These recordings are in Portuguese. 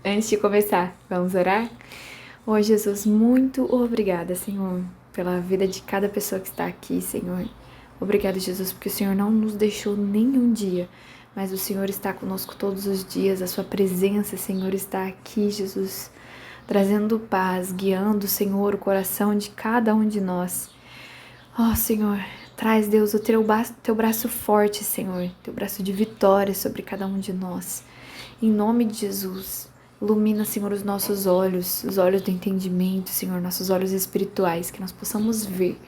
Antes de começar, vamos orar? Oh, Jesus, muito obrigada, Senhor, pela vida de cada pessoa que está aqui, Senhor. Obrigada, Jesus, porque o Senhor não nos deixou nenhum dia, mas o Senhor está conosco todos os dias. A sua presença, Senhor, está aqui, Jesus, trazendo paz, guiando, Senhor, o coração de cada um de nós. Oh, Senhor, traz, Deus, o teu braço forte, Senhor, teu braço de vitória sobre cada um de nós. Em nome de Jesus, ilumina, Senhor, os nossos olhos, os olhos do entendimento, Senhor, nossos olhos espirituais, que nós possamos ver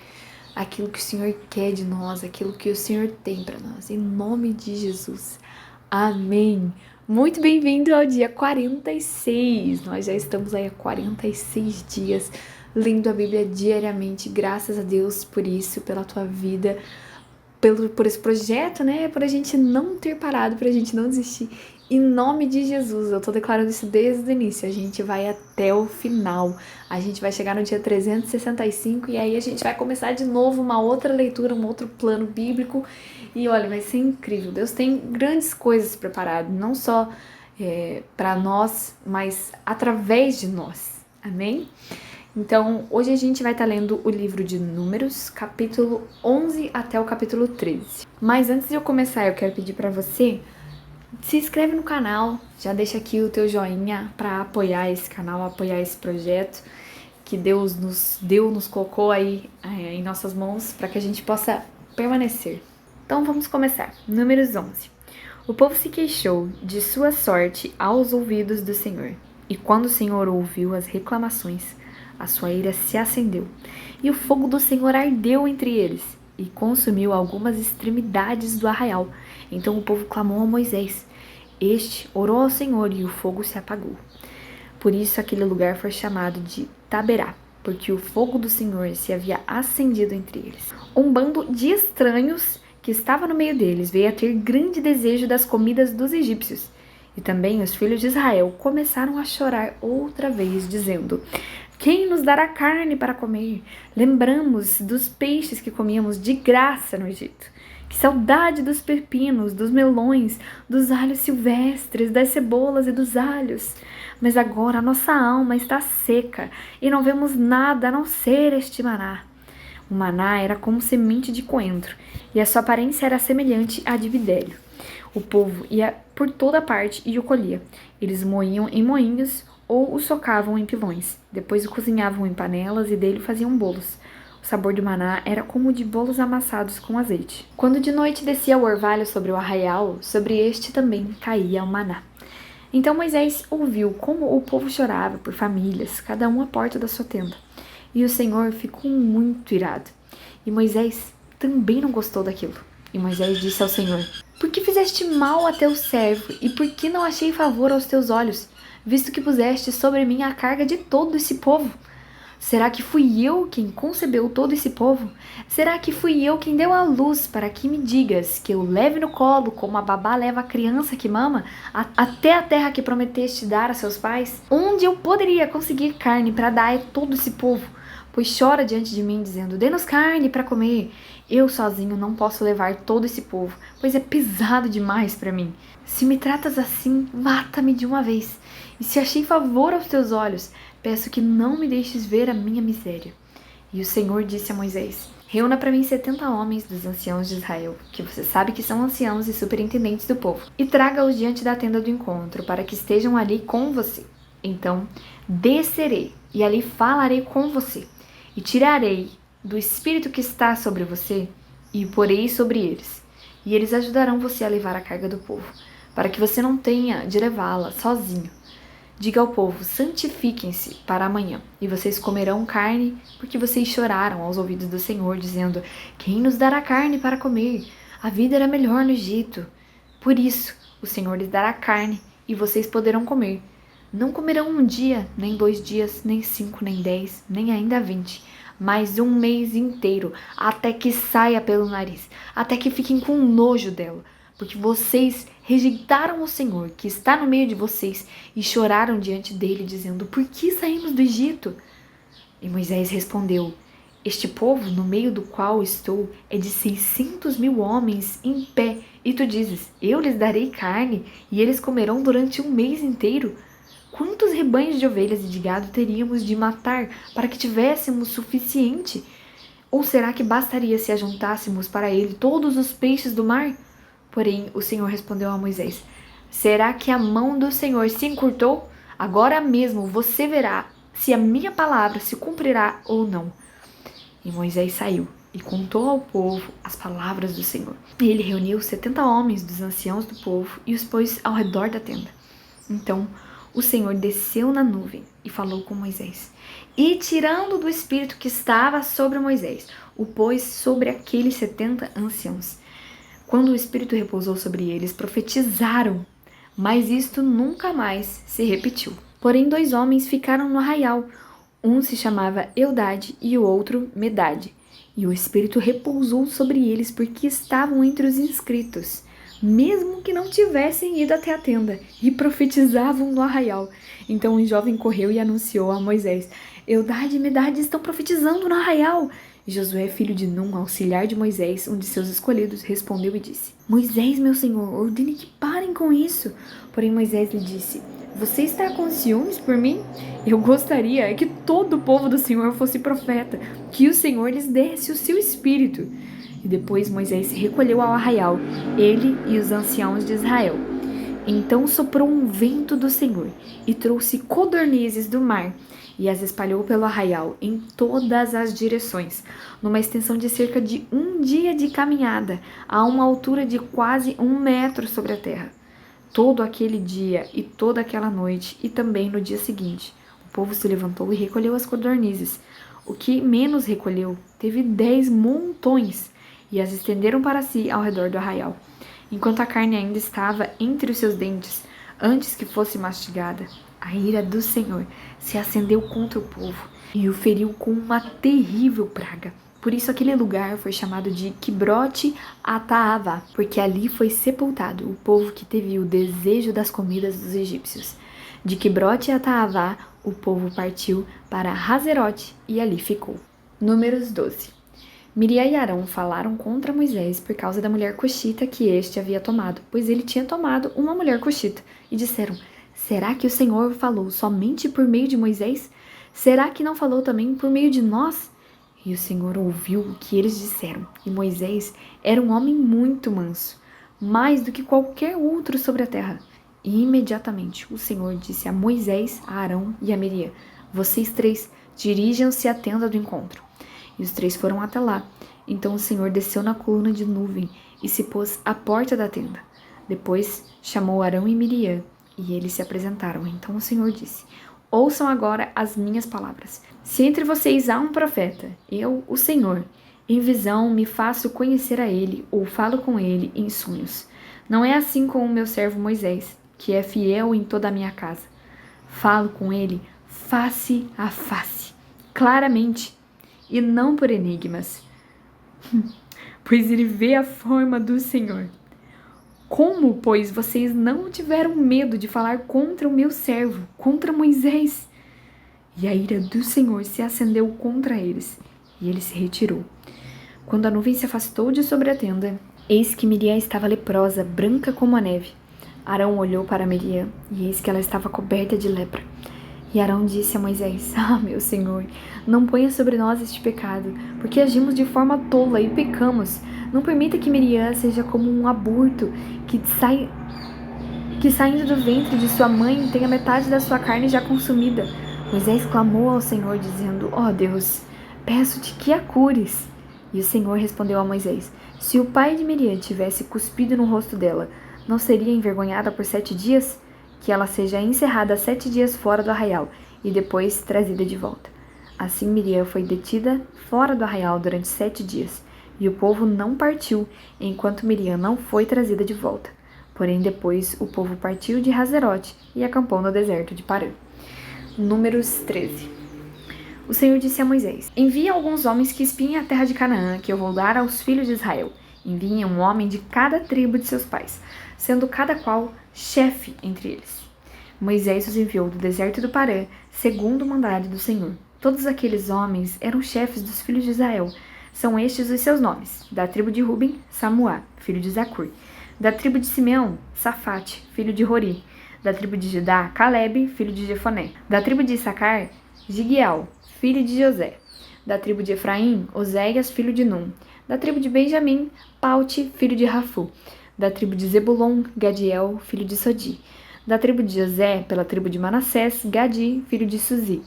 aquilo que o Senhor quer de nós, aquilo que o Senhor tem para nós. Em nome de Jesus. Amém. Muito bem-vindo ao dia 46. Nós já estamos aí há 46 dias lendo a Bíblia diariamente. Graças a Deus por isso, pela tua vida, por esse projeto, né? Por a gente não ter parado, por a gente não desistir. Em nome de Jesus, eu tô declarando isso desde o início. A gente vai até o final. A gente vai chegar no dia 365 e aí a gente vai começar de novo uma outra leitura, um outro plano bíblico. E olha, vai ser incrível. Deus tem grandes coisas preparadas, não só para nós, mas através de nós. Amém? Então, hoje a gente vai estar lendo o livro de Números, capítulo 11 até o capítulo 13. Mas antes de eu começar, eu quero pedir para você, se inscreve no canal, já deixa aqui o teu joinha para apoiar esse canal, apoiar esse projeto que Deus nos colocou aí em nossas mãos para que a gente possa permanecer. Então, vamos começar. Números 11. O povo se queixou de sua sorte aos ouvidos do Senhor. E quando o Senhor ouviu as reclamações, a sua ira se acendeu, e o fogo do Senhor ardeu entre eles, e consumiu algumas extremidades do arraial. Então o povo clamou a Moisés. Este orou ao Senhor, e o fogo se apagou. Por isso aquele lugar foi chamado de Taberá, porque o fogo do Senhor se havia acendido entre eles. Um bando de estranhos que estava no meio deles veio a ter grande desejo das comidas dos egípcios. E também os filhos de Israel começaram a chorar outra vez, dizendo: quem nos dará carne para comer? Lembramos dos peixes que comíamos de graça no Egito. Que saudade dos pepinos, dos melões, dos alhos silvestres, das cebolas e dos alhos. Mas agora a nossa alma está seca e não vemos nada a não ser este maná. O maná era como semente de coentro e a sua aparência era semelhante à de vidélio. O povo ia por toda parte e o colhia. Eles moíam em moinhos ou o socavam em pilões. Depois o cozinhavam em panelas e dele faziam bolos. O sabor do maná era como o de bolos amassados com azeite. Quando de noite descia o orvalho sobre o arraial, sobre este também caía o maná. Então Moisés ouviu como o povo chorava por famílias, cada um à porta da sua tenda. E o Senhor ficou muito irado. E Moisés também não gostou daquilo. E Moisés disse ao Senhor: por que fizeste mal a teu servo, e por que não achei favor aos teus olhos, visto que puseste sobre mim a carga de todo esse povo? Será que fui eu quem concebeu todo esse povo? Será que fui eu quem deu à luz para que me digas que eu leve no colo como a babá leva a criança que mama, até a terra que prometeste dar a seus pais? Onde eu poderia conseguir carne para dar a todo esse povo? Pois chora diante de mim, dizendo: dê-nos carne para comer. Eu sozinho não posso levar todo esse povo, pois é pesado demais para mim. Se me tratas assim, mata-me de uma vez. E se achei favor aos teus olhos, peço que não me deixes ver a minha miséria. E o Senhor disse a Moisés: reúna para mim 70 homens dos anciãos de Israel, que você sabe que são anciãos e superintendentes do povo, e traga-os diante da tenda do encontro, para que estejam ali com você. Então descerei, e ali falarei com você, e tirarei do espírito que está sobre você, e o porei sobre eles. E eles ajudarão você a levar a carga do povo, para que você não tenha de levá-la sozinho. Diga ao povo: santifiquem-se para amanhã, e vocês comerão carne, porque vocês choraram aos ouvidos do Senhor, dizendo: quem nos dará carne para comer? A vida era melhor no Egito. Por isso, o Senhor lhes dará carne, e vocês poderão comer. Não comerão um dia, nem 2 dias, nem 5, nem 10, nem ainda 20, mas um mês inteiro, até que saia pelo nariz, até que fiquem com nojo dela. Porque vocês rejeitaram o Senhor, que está no meio de vocês, e choraram diante dele, dizendo: por que saímos do Egito? E Moisés respondeu: este povo, no meio do qual estou, é de 600.000 homens em pé, e tu dizes: eu lhes darei carne, e eles comerão durante um mês inteiro? quantos rebanhos de ovelhas e de gado teríamos de matar para que tivéssemos suficiente? Ou será que bastaria se ajuntássemos para ele todos os peixes do mar? Porém, o Senhor respondeu a Moisés: será que a mão do Senhor se encurtou? Agora mesmo você verá se a minha palavra se cumprirá ou não. E Moisés saiu e contou ao povo as palavras do Senhor. E ele reuniu 70 homens dos anciãos do povo e os pôs ao redor da tenda. Então o Senhor desceu na nuvem e falou com Moisés. E tirando do espírito que estava sobre Moisés, o pôs sobre aqueles 70 anciãos. Quando o espírito repousou sobre eles, profetizaram, mas isto nunca mais se repetiu. Porém, 2 homens ficaram no arraial. Um se chamava Eudade e o outro Medade. E o espírito repousou sobre eles porque estavam entre os inscritos, mesmo que não tivessem ido até a tenda, e profetizavam no arraial. Então um jovem correu e anunciou a Moisés: Eudade e Medade estão profetizando no arraial. E Josué, filho de Num, auxiliar de Moisés, um de seus escolhidos, respondeu e disse: Moisés, meu senhor, ordene que parem com isso. Porém Moisés lhe disse: você está com ciúmes por mim? Eu gostaria que todo o povo do Senhor fosse profeta, que o Senhor lhes desse o seu espírito. E depois Moisés se recolheu ao arraial, ele e os anciãos de Israel. Então soprou um vento do Senhor e trouxe codornizes do mar e as espalhou pelo arraial em todas as direções, numa extensão de cerca de 1 dia de caminhada, a uma altura de quase 1 metro sobre a terra. Todo aquele dia e toda aquela noite e também no dia seguinte, o povo se levantou e recolheu as codornizes. O que menos recolheu teve 10 montões e as estenderam para si ao redor do arraial. Enquanto a carne ainda estava entre os seus dentes, antes que fosse mastigada, a ira do Senhor se acendeu contra o povo e o feriu com uma terrível praga. Por isso aquele lugar foi chamado de Quibrote Ataavá, porque ali foi sepultado o povo que teve o desejo das comidas dos egípcios. De Quibrote Ataavá, o povo partiu para Hazerote e ali ficou. Números 12. Miriam e Arão falaram contra Moisés por causa da mulher cuxita que este havia tomado, pois ele tinha tomado uma mulher cuxita, e disseram: será que o Senhor falou somente por meio de Moisés? Será que não falou também por meio de nós? E o Senhor ouviu o que eles disseram, e Moisés era um homem muito manso, mais do que qualquer outro sobre a terra. E imediatamente o Senhor disse a Moisés, a Arão e a Miriam: vocês 3 dirijam-se à tenda do encontro. E os 3 foram até lá. Então o Senhor desceu na coluna de nuvem e se pôs à porta da tenda. Depois chamou Arão e Miriam, e eles se apresentaram. Então o Senhor disse: ouçam agora as minhas palavras. Se entre vocês há um profeta, eu, o Senhor, em visão me faço conhecer a ele, ou falo com ele em sonhos. Não é assim com o meu servo Moisés, que é fiel em toda a minha casa. Falo com ele face a face, claramente, e não por enigmas, pois ele vê a forma do Senhor. Como, pois, vocês não tiveram medo de falar contra o meu servo, contra Moisés? E a ira do Senhor se acendeu contra eles, e ele se retirou. Quando a nuvem se afastou de sobre a tenda, eis que Miriam estava leprosa, branca como a neve. Arão olhou para Miriam, e eis que ela estava coberta de lepra. E Arão disse a Moisés: meu Senhor, não ponha sobre nós este pecado, porque agimos de forma tola e pecamos. Não permita que Miriam seja como um aborto que saindo do ventre de sua mãe tenha metade da sua carne já consumida. Moisés clamou ao Senhor, dizendo: Deus, peço-te que a cures. E o Senhor respondeu a Moisés: se o pai de Miriam tivesse cuspido no rosto dela, não seria envergonhada por 7 dias? Que ela seja encerrada 7 dias fora do arraial, e depois trazida de volta. Assim Miriam foi detida fora do arraial durante 7 dias, e o povo não partiu, enquanto Miriam não foi trazida de volta. Porém depois o povo partiu de Hazerote e acampou no deserto de Parã. Números 13. O Senhor disse a Moisés: envie alguns homens que espiem a terra de Canaã, que eu vou dar aos filhos de Israel. Enviem um homem de cada tribo de seus pais, sendo cada qual chefe entre eles. Moisés os enviou do deserto do Parã, segundo o mandado do Senhor. Todos aqueles homens eram chefes dos filhos de Israel. São estes os seus nomes: da tribo de Ruben, Samuá, filho de Zacur; da tribo de Simeão, Safate, filho de Rori; Da tribo de Judá, Calebe, filho de Jefoné. Da tribo de Issacar, Gigiel, filho de José. Da tribo de Efraim, Oséias, filho de Num. Da tribo de Benjamim, Paute, filho de Rafu. Da tribo de Zebulon, Gadiel, filho de Sodi. Da tribo de José, pela tribo de Manassés, Gadi, filho de Suzi.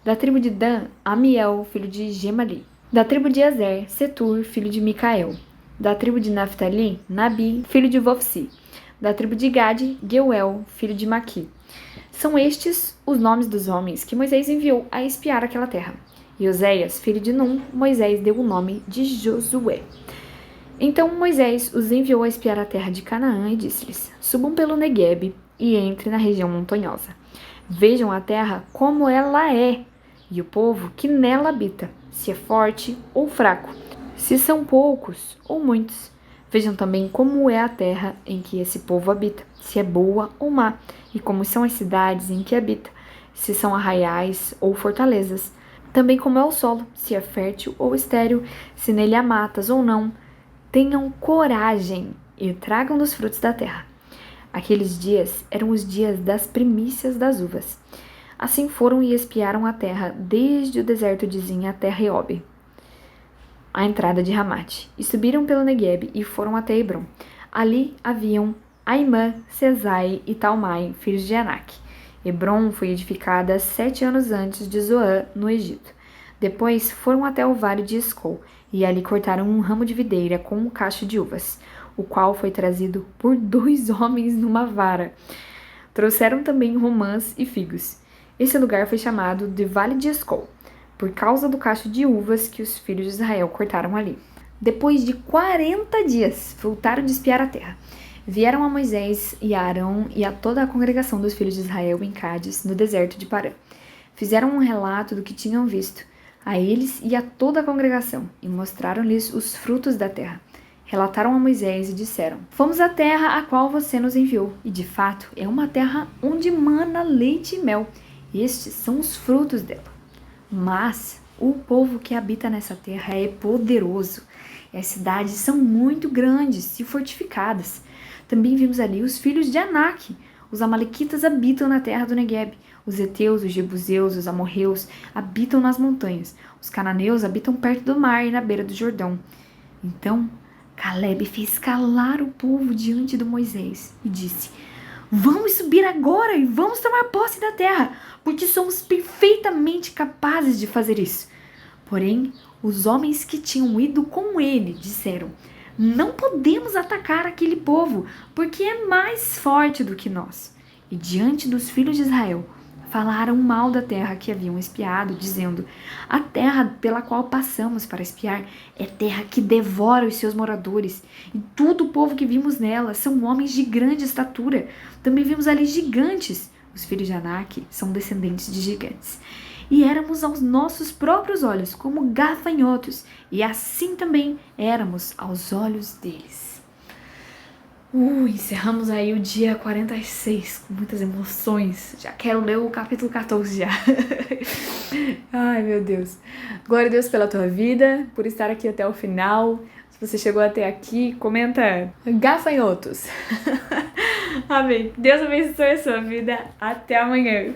Da tribo de Dan, Amiel, filho de Gemali. Da tribo de Azer, Setur, filho de Micael. Da tribo de Naftali, Nabi, filho de Vofsi. Da tribo de Gade, Geuel, filho de Maqui. São estes os nomes dos homens que Moisés enviou a espiar aquela terra. E Oséias, filho de Num, Moisés deu o nome de Josué. Então Moisés os enviou a espiar a terra de Canaã e disse-lhes: subam pelo Neguebe e entrem na região montanhosa. Vejam a terra como ela é, e o povo que nela habita, se é forte ou fraco, se são poucos ou muitos. Vejam também como é a terra em que esse povo habita, se é boa ou má, e como são as cidades em que habita, se são arraiais ou fortalezas. Também como é o solo, se é fértil ou estéril, se nele há matas ou não. Tenham coragem e tragam dos frutos da terra. Aqueles dias eram os dias das primícias das uvas. Assim foram e espiaram a terra, desde o deserto de Zin até Reob, a entrada de Ramate, e subiram pelo Neguebe e foram até Hebron. Ali haviam Aimã, Sesai e Talmai, filhos de Anak. Hebron foi edificada 7 anos antes de Zoã, no Egito. Depois foram até o vale de Escol, e ali cortaram um ramo de videira com um cacho de uvas, o qual foi trazido por 2 homens numa vara. Trouxeram também romãs e figos. Esse lugar foi chamado de Vale de Escol, por causa do cacho de uvas que os filhos de Israel cortaram ali. Depois de 40 dias, voltaram de espiar a terra. Vieram a Moisés e a Arão e a toda a congregação dos filhos de Israel em Cádiz, no deserto de Parã. Fizeram um relato do que tinham visto, a eles e a toda a congregação, e mostraram-lhes os frutos da terra. Relataram a Moisés e disseram: fomos à terra a qual você nos enviou, e de fato é uma terra onde mana leite e mel. Estes são os frutos dela. Mas o povo que habita nessa terra é poderoso, e as cidades são muito grandes e fortificadas. Também vimos ali os filhos de Anak. Os amalequitas habitam na terra do Neguebe. Os heteus, os jebuseus, os amorreus habitam nas montanhas. Os cananeus habitam perto do mar e na beira do Jordão. Então Calebe fez calar o povo diante de Moisés e disse: vamos subir agora e vamos tomar posse da terra, porque somos perfeitamente capazes de fazer isso. Porém, os homens que tinham ido com ele disseram: não podemos atacar aquele povo, porque é mais forte do que nós. E diante dos filhos de Israel, falaram mal da terra que haviam espiado, dizendo: a terra pela qual passamos para espiar é terra que devora os seus moradores, e todo o povo que vimos nela são homens de grande estatura. Também vimos ali gigantes. Os filhos de Anak são descendentes de gigantes. E éramos aos nossos próprios olhos como gafanhotos, e assim também éramos aos olhos deles. Encerramos aí o dia 46 com muitas emoções. Já quero ler o capítulo 14 já. Ai, meu Deus. Glória a Deus pela tua vida, por estar aqui até o final. Se você chegou até aqui, comenta gafanhotos. Amém. Deus abençoe a sua vida. Até amanhã.